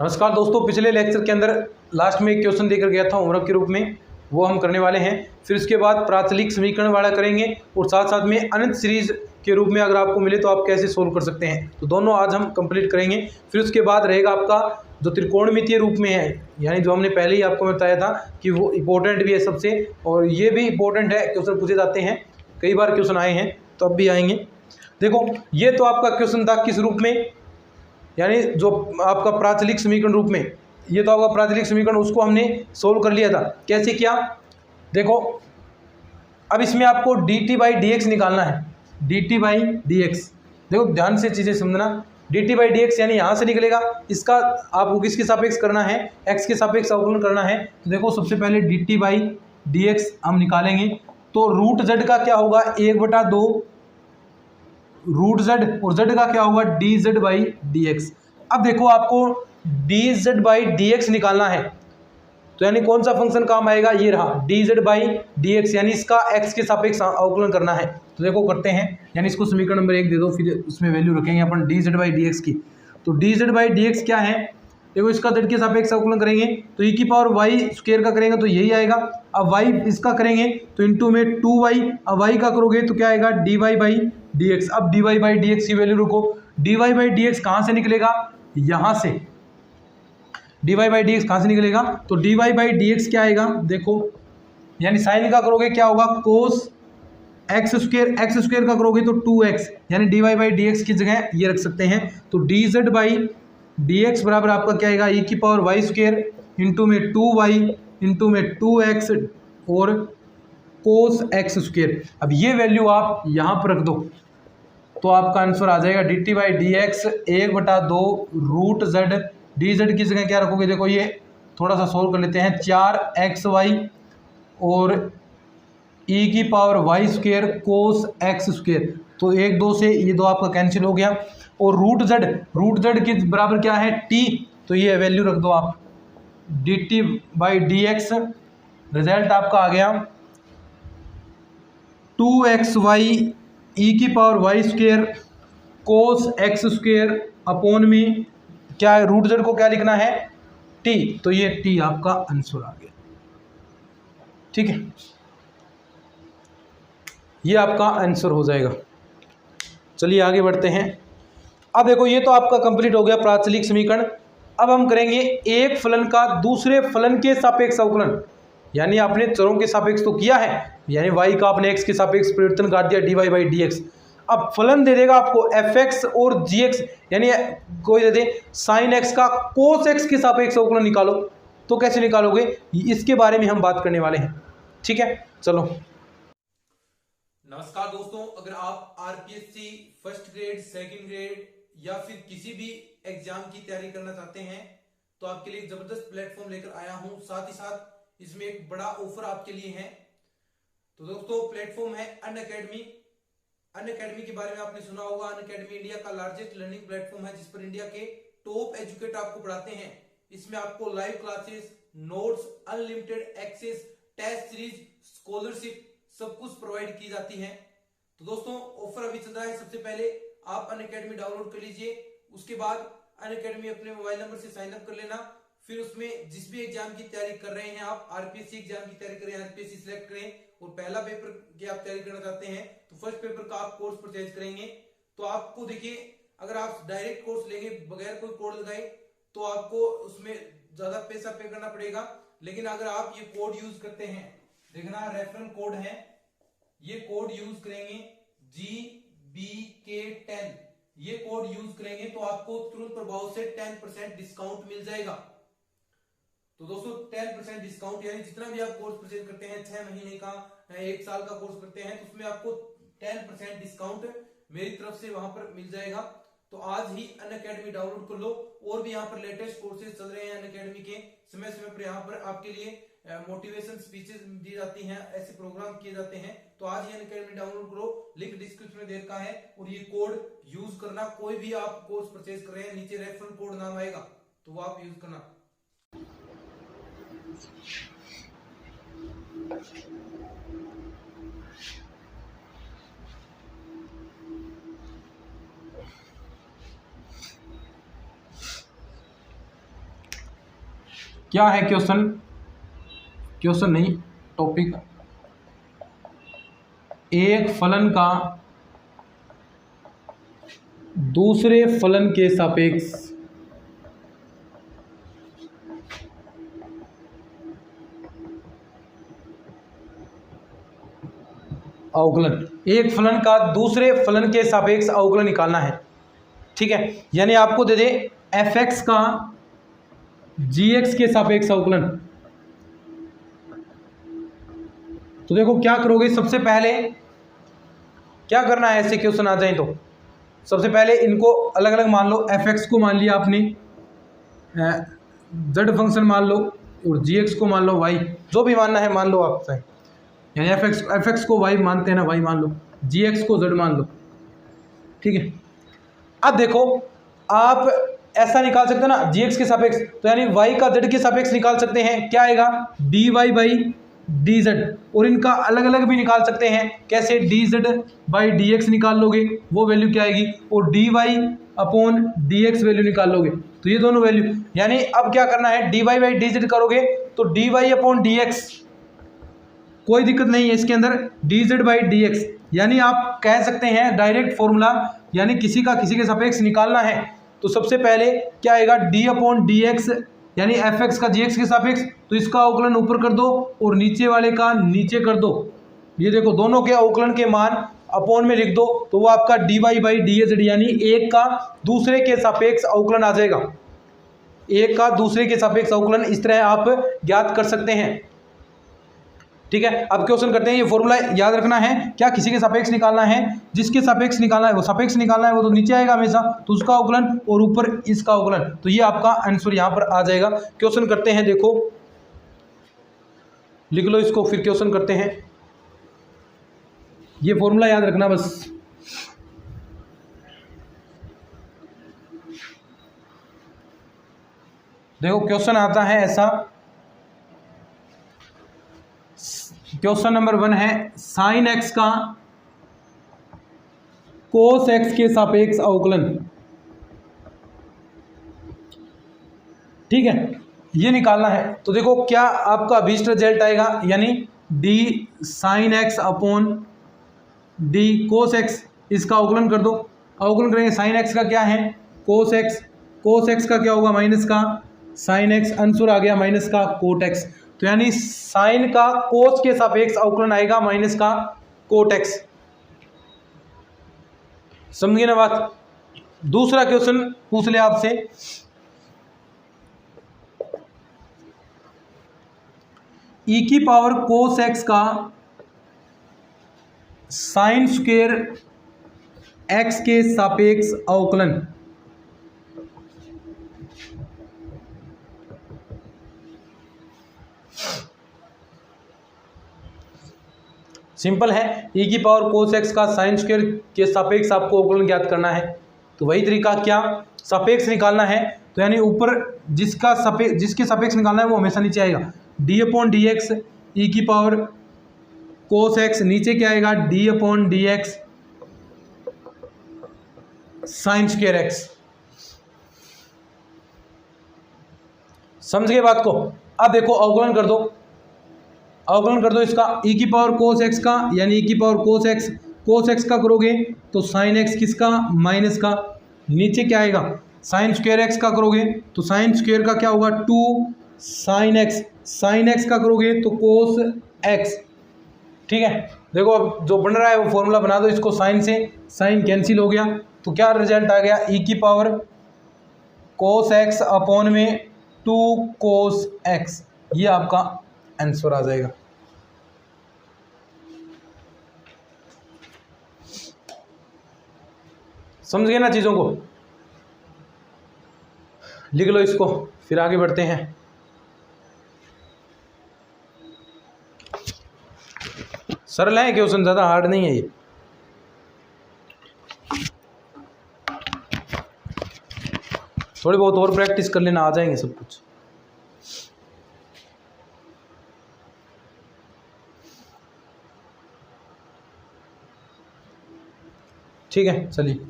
नमस्कार दोस्तों, पिछले लेक्चर के अंदर लास्ट में एक क्वेश्चन देकर गया था होमवर्क के रूप में, वो हम करने वाले हैं। फिर उसके बाद प्राचलिक समीकरण वाला करेंगे और साथ साथ में अनंत सीरीज के रूप में अगर आपको मिले तो आप कैसे सोल्व कर सकते हैं, तो दोनों आज हम कंप्लीट करेंगे। फिर उसके बाद रहेगा आपका जो त्रिकोणमितीय रूप में है, यानी जो हमने पहले ही आपको बताया था कि वो इंपॉर्टेंट भी है सबसे, और ये भी इंपॉर्टेंट है, क्वेश्चन पूछे जाते हैं, कई बार क्वेश्चन आए हैं तो अब भी आएंगे। देखो, ये तो आपका क्वेश्चन था किस रूप में, यानी जो आपका प्राचलिक समीकरण रूप में, ये तो आपका प्राचलिक समीकरण, उसको हमने सोल्व कर लिया था। कैसे किया देखो, अब इसमें आपको dt/dx निकालना है। dt/dx, देखो ध्यान से चीज़ें समझना। dt/dx यानी यहाँ से निकलेगा, इसका आपको किसके सापेक्ष करना है, x के सापेक्ष अवकलन करना है। तो देखो सबसे पहले dt/dx हम निकालेंगे, तो रूट z का क्या होगा, 1/2 रूट z, और z का क्या होगा dz/dx। अब देखो आपको dz/dx निकालना है, तो यानी कौन सा फंक्शन काम आएगा, ये रहा dz/dx, यानी इसका x के सापेक्ष अवकलन करना है। तो देखो करते हैं, यानी इसको समीकरण नंबर 1 दे दो, फिर उसमें वैल्यू रखेंगे अपन dz/dx की। तो dz/dx क्या है, देखो इसका z के सापेक्ष अवकलन करेंगे तो e⁻y² का करेंगे तो यही आएगा। अब y इसका करेंगे तो इंटू में 2y, अब y का करोगे तो क्या आएगा dy/dx। अब dy/dx की वैल्यू रखो, dy/dx कहाँ से निकलेगा, यहाँ से dy/dx कहाँ से निकलेगा, तो dy/dx क्या आएगा देखो, यानी साइन का करोगे क्या होगा कोस x², x² का करोगे तो 2x, यानी dy/dx की जगह ये रख सकते हैं। तो dz/dx बराबर आपका क्या आएगा e⁻y² इंटू में 2y इंटू में 2x और कोस x²। अब ये वैल्यू आप यहाँ पर रख दो तो आपका आंसर आ जाएगा dt/dx 1/2 रूट z। dz की जगह क्या रखोगे, देखो ये थोड़ा सा सोल्व कर लेते हैं, 4xy और e⁻y² कोस x²। तो 1 2 से ये 2 आपका कैंसिल हो गया, और रूट z के बराबर क्या है t, तो ये वैल्यू रख दो आप dt/dx। रिजल्ट आपका आ गया 2xy e⁻y² कोस x² अपॉन में क्या है, रूट z को क्या लिखना है t, तो ये t आपका आंसर आ गया। ठीक है, ये आपका आंसर हो जाएगा। चलिए आगे बढ़ते हैं। अब देखो ये तो आपका कंप्लीट हो गया प्राचलिक समीकरण। अब हम करेंगे एक फलन का दूसरे फलन के सापेक्ष अवकलन, यानी आपने चरों के सापेक्ष तो किया है, यानी y का आपने x के सापेक्ष परिवर्तन कर दिया dy/dx। अब फलन दे देगा आपको fx और gx, यानी कोई दे दे sin x का cos x के सापेक्ष अवकलन निकालो, तो कैसे निकालोगे इसके बारे में हम बात करने वाले हैं। ठीक है, चलो। नमस्कार दोस्तों, अगर आप RPSC first grade, second grade या फिर किसी भी एग्जाम की तैयारी करना चाहते हैं तो आपके लिए जबरदस्त प्लेटफॉर्म लेकर आया हूं। साथ ही साथ इसमें एक बड़ा ऑफर आपके लिए है। तो दोस्तों प्लेटफॉर्म है अनअकैडमी। अनअकैडमी के बारे में आपने सुना होगा। अनअकैडमी इंडिया का लार्जेस्ट लर्निंग प्लेटफॉर्म है, जिस पर इंडिया के टॉप एजुकेटर आपको पढ़ाते हैं। इसमें आपको live classes, notes, unlimited access, test series, scholarship सब कुछ प्रोवाइड की जाती है। तो दोस्तों ऑफर अभी चल रहा है। सबसे पहले आप अनअकैडमी डाउनलोड कर लीजिए, उसके बाद अनअकैडमी अपने मोबाइल नंबर से साइन अप कर लेना। फिर उसमें जिस भी एग्जाम की तैयारी कर रहे हैं, आप आरपीएससी एग्जाम की तैयारी कर रहे हैं, आरपीएससी सिलेक्ट करें, और पहला पेपर की आप तैयारी करना चाहते हैं तो फर्स्ट पेपर का आप कोर्स परचेज करेंगे। तो आपको देखिए, अगर आप डायरेक्ट कोर्स लेंगे बगैर कोई कोड लगाए तो आपको उसमें ज्यादा पैसा पे करना पड़ेगा। लेकिन अगर आप ये कोड यूज करते हैं, देखना रेफरल कोड है, ये कोड यूज करेंगे GBK10, ये कोड यूज करेंगे तो आपको तुरंत प्रभाव से 10% डिस्काउंट मिल जाएगा। तो दोस्तों 10% डिस्काउंट, यानी जितना भी आप कोर्स परचेज करते हैं, 6 महीने का, 1 साल का कोर्स करते हैं, तो उसमें आपको 10% डिस्काउंट मेरी तरफ से वहां पर मिल जाएगा। तो आज ही अनअकैडमी डाउनलोड कर लो। और भी यहाँ पर लेटेस्ट कोर्सेज चल रहे हैं अनअकैडमी के, समय समय पर यहाँ पर आपके लिए मोटिवेशन स्पीचेस दी जाती हैं, ऐसे प्रोग्राम किए जाते हैं। तो आज ही अनअकैडमी डाउनलोड करो, लिंक डिस्क्रिप्शन में दे रखा है, और ये कोड यूज करना। कोई भी आप कोर्स परचेज कर रहे हैं, नीचे रेफरल कोड नाम आएगा, तो वो आप यूज करना। क्या है क्वेश्चन, क्वेश्चन नहीं टॉपिक, एक फलन का दूसरे फलन के सापेक्ष अवकलन, एक फलन का दूसरे फलन के सापेक्ष अवकलन निकालना है। ठीक है, यानी आपको दे दे f(x) का gx के सापेक्ष अवकलन। तो देखो क्या करोगे, सबसे पहले क्या करना है, ऐसे क्वेश्चन आ जाए तो सबसे पहले इनको अलग अलग मान लो। f(x) को मान लिया आपने, z फंक्शन मान लो, और gx को मान लो y, जो भी मानना है मान लो आप चाहे, यानी f(x) को y मानते हैं ना, y मान लो, gx को z मान लो। ठीक है, अब देखो आप ऐसा निकाल सकते हो ना gx के सापेक्ष, तो यानी y का z के सापेक्ष निकाल सकते हैं। क्या आएगा, dy बाई dz, और इनका अलग अलग भी निकाल सकते हैं। कैसे, dz बाई dx निकाल लोगे, वो वैल्यू क्या आएगी, और dy अपॉन dx वैल्यू निकाल लोगे, तो ये दोनों वैल्यू। यानी अब क्या करना है, dy बाई dz करोगे तो dy अपॉन dx, कोई दिक्कत नहीं है इसके अंदर, dz बाई dx, यानी आप कह सकते हैं डायरेक्ट फॉर्मूला, यानी किसी का किसी के सापेक्ष निकालना है तो सबसे पहले क्या आएगा, d अपॉन dx, यानी f(x) का gx के सापेक्ष, तो इसका अवकलन ऊपर कर दो और नीचे वाले का नीचे कर दो। ये देखो दोनों के अवकलन के मान अपॉन में लिख दो, तो वो आपका dy बाई dz, यानी एक का दूसरे के सापेक्ष अवकलन आ जाएगा। एक का दूसरे के सापेक्ष अवकलन इस तरह आप ज्ञात कर सकते हैं। ठीक है, अब क्वेश्चन करते हैं। ये फॉर्मूला याद रखना है, क्या किसी के सापेक्ष निकालना है, जिसके सापेक्ष निकालना है वो सापेक्ष निकालना है, वो तो नीचे आएगा हमेशा, तो उसका अवकलन और ऊपर इसका अवकलन, तो ये आपका आंसर यहाँ पर आ जाएगा। क्वेश्चन करते हैं, देखो लिख लो इसको, फिर क्वेश्चन करते हैं। ये फॉर्मूला याद रखना बस। देखो क्वेश्चन आता है ऐसा, क्वेश्चन नंबर 1 है, साइन x का कोस x के सापेक्ष अवकलन। ठीक है, ये निकालना है। तो देखो क्या आपका अभीष्ट रिजल्ट आएगा, यानी d sine x upon d cos x, इसका अवकलन कर दो। अवकलन करेंगे, साइन x का क्या है, कोस x, कोस x का क्या होगा, माइनस का साइन x, आंसर आ गया माइनस का कोट x। तो यानी साइन का कोस के सापेक्ष अवकलन आएगा माइनस का कोट x। समझिए ना बात। दूसरा क्वेश्चन पूछ ले आपसे, e की पावर कोस x का साइन स्क्वायर x के सापेक्ष अवकलन। सिंपल है, e की पावर कोस x का साइन स्क्वायर के सापेक्ष आपको अवकलन ज्ञात करना है। तो वही तरीका, क्या सापेक्ष निकालना है, तो यानी ऊपर जिसके सापेक्ष निकालना है वो हमेशा नीचे आएगा, d अपॉन डी एक्स ई की पावर कोस x, नीचे क्या आएगा, d upon D X sine square x। समझ गए बात को। अब देखो अवकलन कर दो, अवकलन कर दो इसका, e की पावर कोस x का, यानी e की पावर कोस x का करोगे तो साइन x किसका, माइनस का, नीचे क्या आएगा, साइन स्क्वायर x का करोगे तो साइन स्क्वायर का क्या होगा, 2 साइन x, साइन x का करोगे तो कोस x। ठीक है, देखो अब जो बन रहा है वो फॉर्मूला बना दो इसको, साइन से साइन कैंसिल हो गया, तो क्या रिजल्ट आ गया, e की पावर कोस x अपॉन में 2 कोस x, ये आपका आंसर आ जाएगा। समझ गए ना चीजों को, लिख लो इसको, फिर आगे बढ़ते हैं। सरल है क्वेश्चन, ज़्यादा हार्ड नहीं है ये। थोड़ी बहुत और प्रैक्टिस कर लेना, आ जाएंगे सब कुछ। ठीक है, चलिए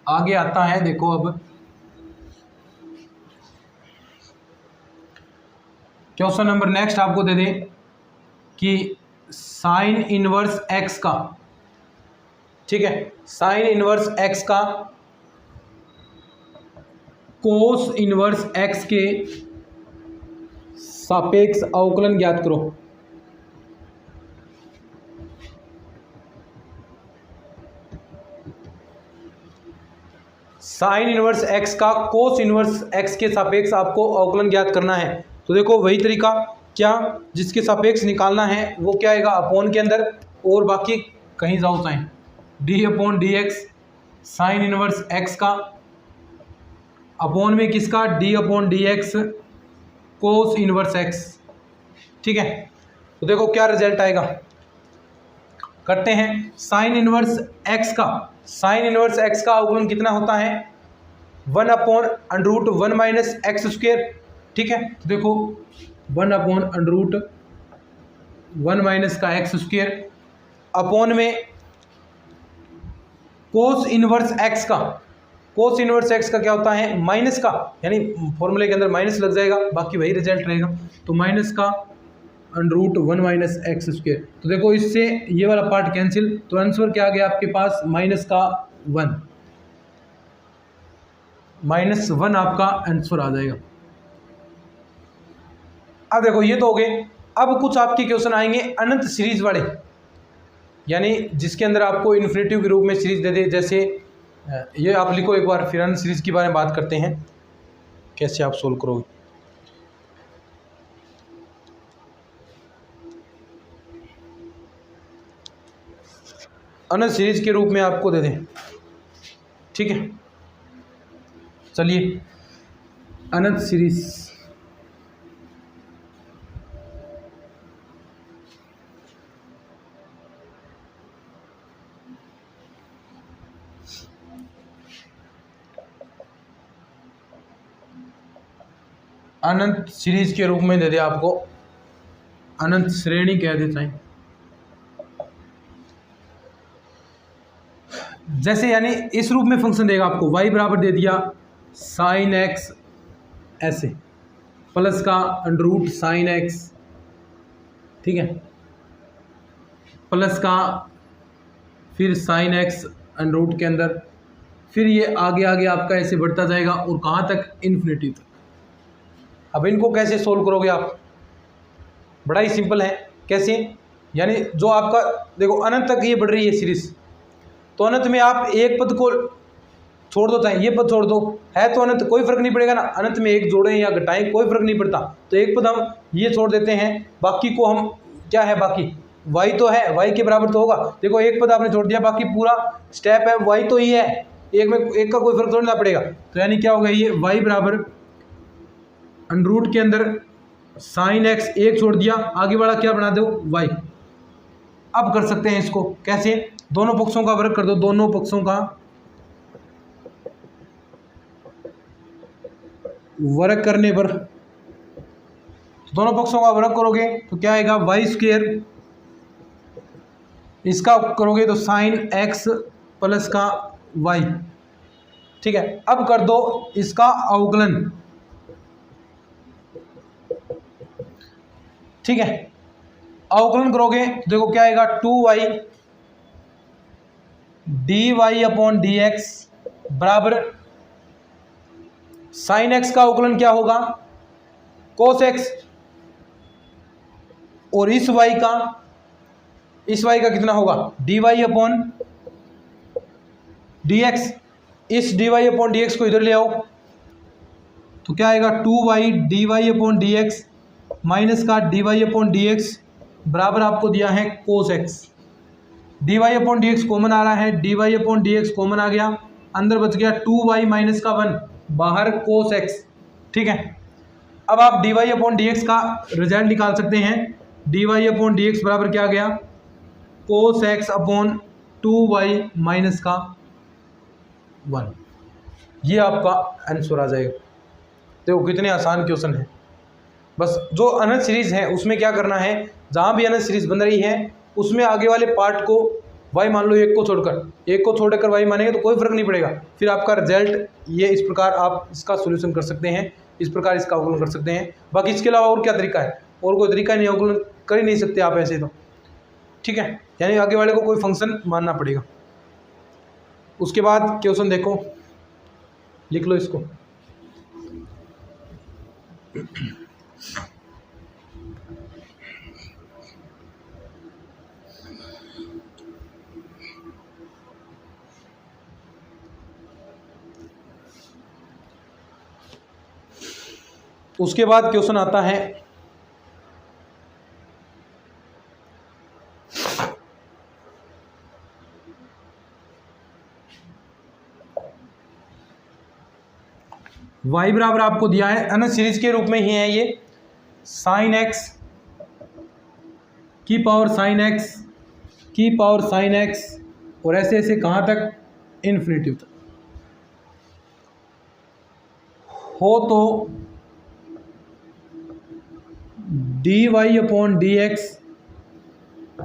आगे आता है, देखो अब क्वेश्चन नंबर नेक्स्ट आपको दे दें कि साइन इनवर्स एक्स का, ठीक है, साइन इनवर्स एक्स का कोस इनवर्स एक्स के सापेक्ष अवकलन ज्ञात करो। साइन इनवर्स एक्स का कोस इनवर्स एक्स के सापेक्ष आपको अवकलन ज्ञात करना है। तो देखो वही तरीका, क्या जिसके सापेक्ष निकालना है वो क्या आएगा, अपॉन के अंदर, और बाकी कहीं जाओ चाहे D upon D X sine inverse X का अपॉन में किसका, D upon D X cos inverse X, ठीक है। तो देखो क्या रिजल्ट आएगा, करते हैं। साइन इनवर्स एक्स का, साइन इनवर्स एक्स का अवकलन कितना होता है, 1 upon under root 1 minus X square, ठीक है। तो देखो 1 अपॉन अंडर रूट 1 माइनस का एक्स स्क्वायर अपॉन में कोस इनवर्स एक्स का, कोस इनवर्स एक्स का क्या होता है, माइनस का, यानी फॉर्मूले के अंदर माइनस लग जाएगा, बाकी वही रिजल्ट रहेगा। तो माइनस का under root 1 minus X square. तो देखो इससे ये वाला पार्ट कैंसिल, तो आंसर क्या आ गया आपके पास, माइनस का 1, -1 आपका आंसर आ जाएगा। अब देखो ये तो हो गए। अब कुछ आपके क्वेश्चन आएंगे अनंत सीरीज वाले, यानी जिसके अंदर आपको इन्फिनिटिव के रूप में सीरीज दे दे, जैसे ये आप लिखो एक बार, फिर अनंत सीरीज के बारे में बात करते हैं कैसे आप सोल्व करोगे। अनंत सीरीज के रूप में आपको दे दें, ठीक है। चलिए अनंत सीरीज, अनंत सीरीज के रूप में दे दे आपको, अनंत श्रेणी कह देता है, जैसे यानी इस रूप में फंक्शन देगा आपको, y बराबर दे दिया साइन एक्स ऐसे, प्लस का अंडर रूट साइन एक्स, ठीक है, प्लस का फिर साइन एक्स अंडर रूट के अंदर, फिर ये आगे आगे आपका ऐसे बढ़ता जाएगा और कहाँ तक, इन्फिनिटी तक। अब इनको कैसे सोल्व करोगे आप, बड़ा ही सिंपल है। कैसे, यानी जो आपका देखो अनंत तक ये बढ़ रही है सीरीज, तो अनंत में आप एक पद को छोड़ दो, चाहे ये पद छोड़ दो, है तो अनंत, कोई फर्क नहीं पड़ेगा ना, अनंत में एक जोड़ें या घटाएं कोई फर्क नहीं पड़ता। तो एक पद हम ये छोड़ देते हैं, बाकी को हम क्या है, बाकी y तो है, y के बराबर तो होगा। देखो एक पद आपने छोड़ दिया, बाकी पूरा स्टेप है y तो ही है, एक में एक का कोई फर्क थोड़ा ना पड़ेगा। तो यानी क्या होगा, ये y बराबर अंडर रूट के अंदर साइन एक्स एक छोड़ दिया, आगे वाला क्या बना दो, y। अब कर सकते हैं इसको कैसे, दोनों पक्षों का वर्ग कर दो, दोनों पक्षों का वर्ग करने पर, दोनों पक्षों का वर्ग करोगे तो क्या आएगा, वाई स्क्वायर, इसका करोगे तो साइन एक्स प्लस का वाई, ठीक है। अब कर दो इसका अवकलन, ठीक है, अवकलन करोगे तो देखो क्या आएगा, 2y dy upon D x बराबर साइन एक्स का अवकलन क्या होगा, कोस एक्स, और इस y का कितना होगा, dy अपॉन डी एक्स। इस dy अपॉन डी एक्स को इधर ले आओ तो क्या आएगा, 2y dy upon D x minus का dy अपॉन डी एक्स बराबर आपको दिया है cos x. dy upon D x common आ रहा है, dy upon D x common आ गया, अंदर बच गया 2y माइनस का 1, बाहर कोस एक्स, ठीक है। अब आप dy अपॉन डी एक्स का रिजल्ट निकाल सकते हैं, dy अपॉन डी एक्स बराबर क्या आ गया, cos x upon 2y minus का 1, ये आपका आंसर आ जाएगा। देखो कितने आसान क्वेश्चन है। बस जो अनंत सीरीज है उसमें क्या करना है, जहाँ भी अनंत सीरीज बन रही है उसमें आगे वाले पार्ट को वाई मान लो एक को छोड़कर वाई मानेंगे तो कोई फर्क नहीं पड़ेगा। फिर आपका रिजल्ट ये इस प्रकार आप इसका सोल्यूशन कर सकते हैं, इस प्रकार इसका अवकलन कर सकते हैं। बाकी इसके अलावा और क्या तरीका है, और कोई तरीका नहीं, अवकलन कर ही नहीं सकते आप ऐसे तो, ठीक है। यानी आगे वाले को कोई फंक्शन मानना पड़ेगा। उसके बाद क्वेश्चन देखो, लिख लो इसको। उसके बाद क्वेश्चन आता है y बराबर आपको दिया है अनंत सीरीज के रूप में ही है ये, साइन एक्स की पावर साइन एक्स और ऐसे ऐसे कहाँ तक, इन्फिनिटी तक हो तो dy/dx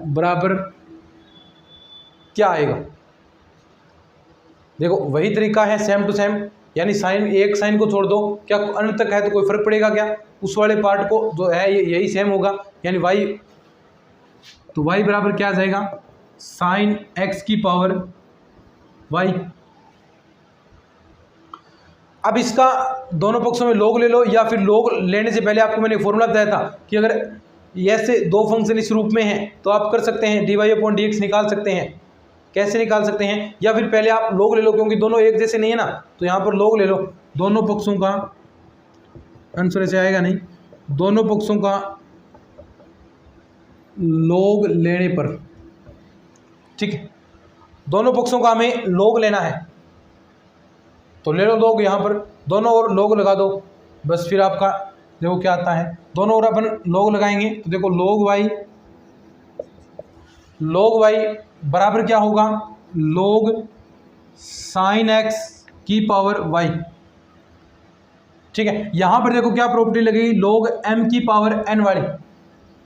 बराबर क्या आएगा। देखो वही तरीका है सेम टू सेम, यानी साइन, एक साइन को छोड़ दो, क्या अनंत तक है तो कोई फर्क पड़ेगा क्या, उस वाले पार्ट को जो है यही सेम होगा, यानी y, तो y बराबर क्या आ जाएगा, साइन x की पावर y। अब इसका दोनों पक्षों में log ले लो, या फिर log लेने से पहले आपको मैंने फॉर्मूला बताया था कि अगर ऐसे दो फंक्शन इस रूप में हैं तो आप कर सकते हैं dy/dx निकाल सकते हैं। कैसे निकाल सकते हैं, या फिर पहले आप log ले लो, क्योंकि दोनों एक जैसे नहीं है ना, तो यहाँ पर log ले लो, दोनों पक्षों का आंसर ऐसे आएगा नहीं, दोनों पक्षों का log लेने पर, ठीक है, दोनों पक्षों का हमें log लेना है तो ले लो log, यहाँ पर दोनों ओर log लगा दो, बस फिर आपका देखो क्या आता है, दोनों ओर अपन log लगाएंगे तो देखो log y बराबर क्या होगा, log साइन x की पावर y, ठीक है। यहाँ पर देखो क्या प्रॉपर्टी लगेगी, log m की पावर n वाली,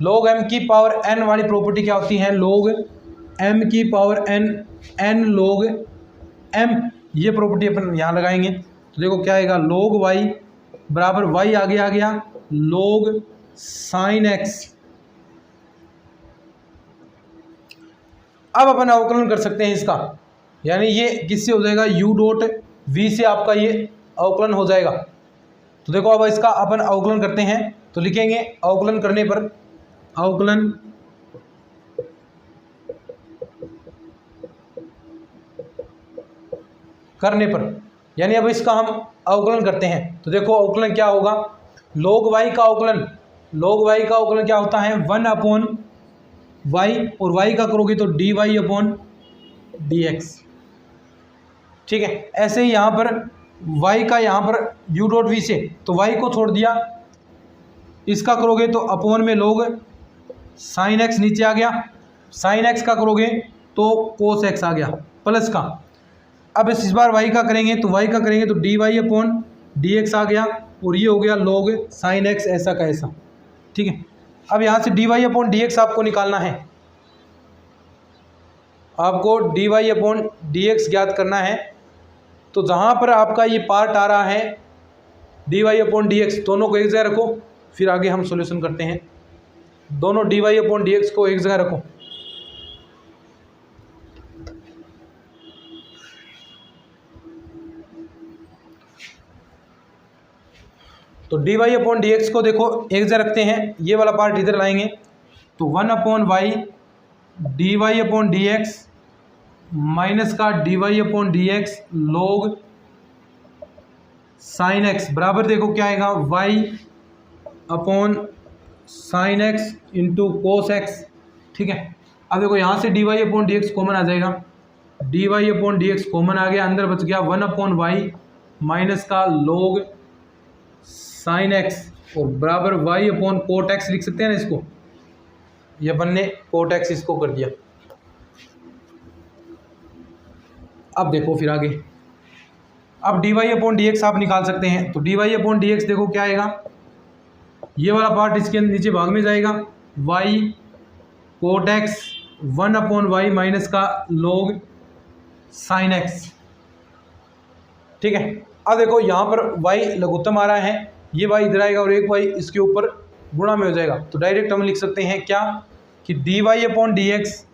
log m की पावर n वाली प्रॉपर्टी क्या होती है, log m की पावर n log m, ये प्रॉपर्टी अपन यहाँ लगाएंगे तो देखो क्या आएगा, log y बराबर y आगे आ गया log साइन x। अब अपन अवकलन कर सकते हैं इसका, यानी ये किससे हो जाएगा, u डॉट v से आपका ये अवकलन हो जाएगा। तो देखो अब इसका अपन अवकलन करते हैं तो लिखेंगे अवकलन करने पर, अवकलन करने पर, यानी अब इसका हम अवकलन करते हैं तो देखो अवकलन क्या होगा, log y का अवकलन क्या होता है, 1/y, और y का करोगे तो dy/dx, ठीक है। ऐसे ही यहाँ पर y का, यहाँ पर u डॉट v से, तो y को छोड़ दिया, इसका करोगे तो अपॉन में log साइन x नीचे आ गया, साइन x का करोगे तो cos x आ गया प्लस का। अब इस बार y का करेंगे तो dy/dx आ गया, और ये हो गया log साइन x ऐसा का ऐसा, ठीक है। अब यहाँ से dy/dx आपको निकालना है, आपको dy/dx ज्ञात करना है। तो जहाँ पर आपका ये पार्ट आ रहा है dy/dx, दोनों को एक जगह रखो, फिर आगे हम सॉल्यूशन करते हैं। दोनों dy/dx को एक जगह रखो, तो dy/dx को देखो एक जगह रखते हैं, ये वाला पार्ट इधर लाएंगे तो 1/y dy/dx माइनस का dy/dx log साइन x बराबर देखो क्या आएगा, y sine x into cos x, ठीक है। अब देखो यहाँ से dy/dx कॉमन आ जाएगा, dy/dx कॉमन आ गया, अंदर बच गया 1/y माइनस का log साइन x, और बराबर y/cot x लिख सकते हैं ना इसको, ये अपन ने cot x इसको कर दिया। अब देखो फिर आगे, अब dy/dx आप निकाल सकते हैं तो dy/dx देखो क्या आएगा, ये वाला पार्ट इसके नीचे भाग में जाएगा, y cot x 1/y minus का log sin x। ठीक है, अब देखो यहाँ पर y लघुत्तम आ रहा है, ये y इधर आएगा और एक y इसके ऊपर गुणा में हो जाएगा, तो डायरेक्ट हम लिख सकते हैं क्या कि dy/dx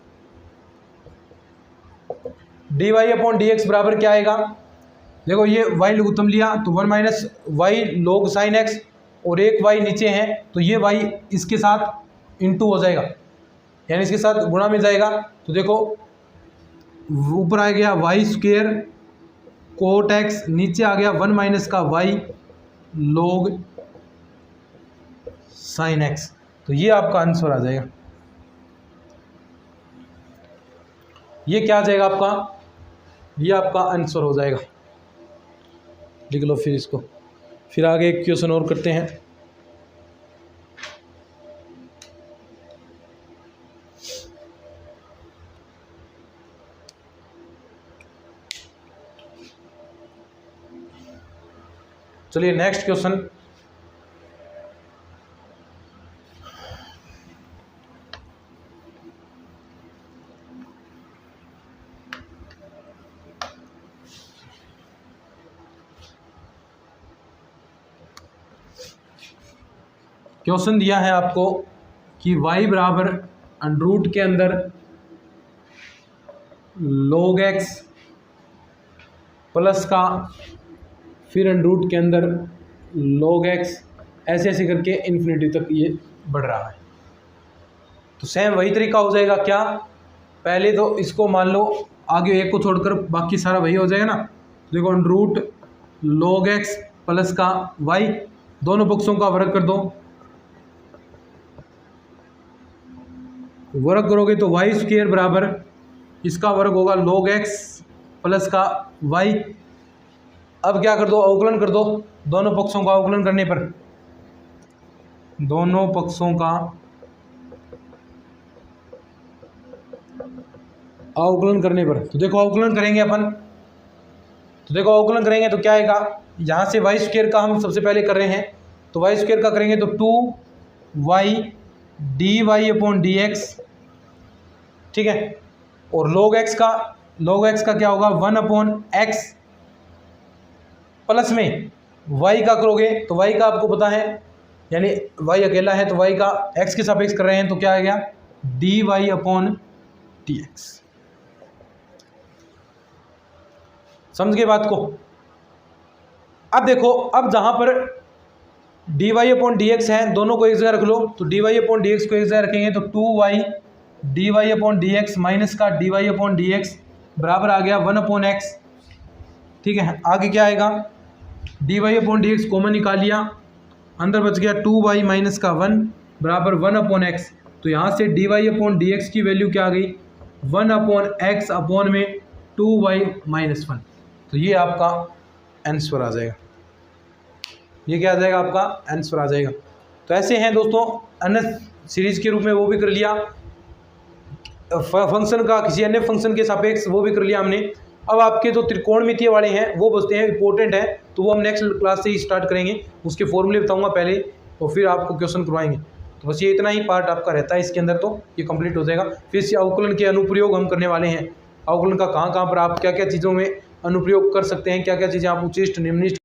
बराबर क्या आएगा। देखो ये y लघुत्तम लिया तो 1 माइनस वाई log sin x, और एक y नीचे है तो ये y इसके साथ इंटू हो जाएगा, यानी इसके साथ गुणा में जाएगा। तो देखो ऊपर आ गया y² कोट x, नीचे आ गया 1 माइनस का y log sin x। तो ये आपका आंसर आ जाएगा। ये क्या आ जाएगा आपका, ये आपका आंसर हो जाएगा। लिख लो फिर इसको, फिर आगे एक क्वेश्चन और करते हैं। चलिए नेक्स्ट क्वेश्चन। क्वेश्चन दिया है आपको कि y बराबर अंडरूट के अंदर log x प्लस का, फिर अंडरूट के अंदर log x, ऐसे ऐसे करके इन्फिनिटी तक ये बढ़ रहा है। तो सेम वही तरीका हो जाएगा क्या, पहले तो इसको मान लो आगे एक को छोड़कर बाकी सारा वही हो जाएगा ना। देखो अंडरूट log x प्लस का y, दोनों पक्षों का वर्ग कर दो, वर्ग करोगे तो y² बराबर इसका वर्ग होगा log x प्लस का y। अब क्या कर दो, अवकलन कर दो, दोनों पक्षों का अवकलन करने पर, दोनों पक्षों का अवकलन करने पर, तो देखो अवकलन करेंगे अपन, तो देखो अवकलन करेंगे तो क्या आएगा, यहाँ से y² का हम सबसे पहले कर रहे हैं, तो y² का करेंगे तो 2y dy/dx। ठीक है, और log x का क्या होगा 1/x, प्लस में y का करोगे तो y का आपको पता है, यानी y अकेला है तो y का x के सापेक्ष कर रहे हैं, तो क्या आ गया dy/dx। समझ गए बात को। अब देखो, अब जहां पर dy/dx है, दोनों को एक जगह रख लो, तो dy/dx को एक जगह रखेंगे तो 2y dy/dx माइनस का dy/dx बराबर आ गया 1/x। ठीक है, आगे क्या आएगा, dy/dx कॉमन निकाल लिया, अंदर बच गया 2y माइनस का 1 बराबर 1/x। तो यहाँ से dy/dx की वैल्यू क्या आ गई 1/x अपॉन में 2y माइनस 1। तो ये आपका आंसर आ जाएगा, ये क्या आ जाएगा आपका आंसर आ जाएगा। तो ऐसे हैं दोस्तों, अन्य सीरीज के रूप में वो भी कर लिया, फंक्शन का किसी अन्य फंक्शन के सापेक्ष वो भी कर लिया हमने। अब आपके जो त्रिकोणमितीय वाले हैं वो बचते हैं, इंपॉर्टेंट है, तो वो हम नेक्स्ट क्लास से ही स्टार्ट करेंगे, उसके फॉर्मूले बताऊंगा पहले और फिर आपको क्वेश्चन करवाएंगे। तो बस ये इतना ही पार्ट आपका रहता है इसके अंदर, तो ये कंप्लीट हो जाएगा। फिर से अवकलन के अनुप्रयोग हम करने वाले हैं, अवकलन का कहाँ कहाँ पर आप क्या क्या चीज़ों में अनुप्रयोग कर सकते हैं, क्या क्या चीज़ें आप उच्चिष्ट निम्निष्ट